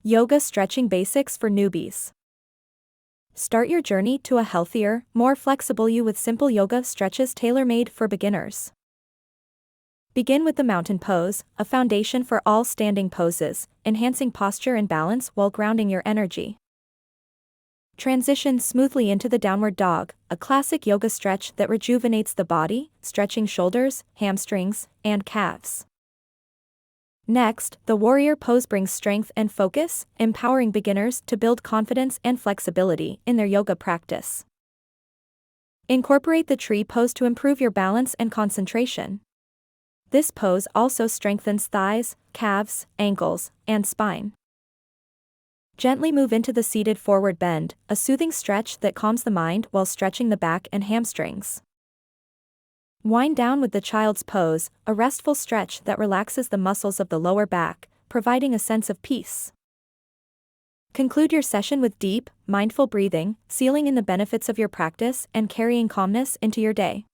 Yoga stretching basics for newbies. Start your journey to a healthier, more flexible you with simple yoga stretches tailor-made for beginners. Begin with the mountain pose, a foundation for all standing poses, enhancing posture and balance while grounding your energy. Transition smoothly into the downward dog, a classic yoga stretch that rejuvenates the body, stretching shoulders, hamstrings, and calves. Next, the warrior pose brings strength and focus, empowering beginners to build confidence and flexibility in their yoga practice. Incorporate the tree pose to improve your balance and concentration. This pose also strengthens thighs, calves, ankles, and spine. Gently move into the seated forward bend, a soothing stretch that calms the mind while stretching the back and hamstrings. Wind down with the child's pose, a restful stretch that relaxes the muscles of the lower back, providing a sense of peace. Conclude your session with deep, mindful breathing, sealing in the benefits of your practice and carrying calmness into your day.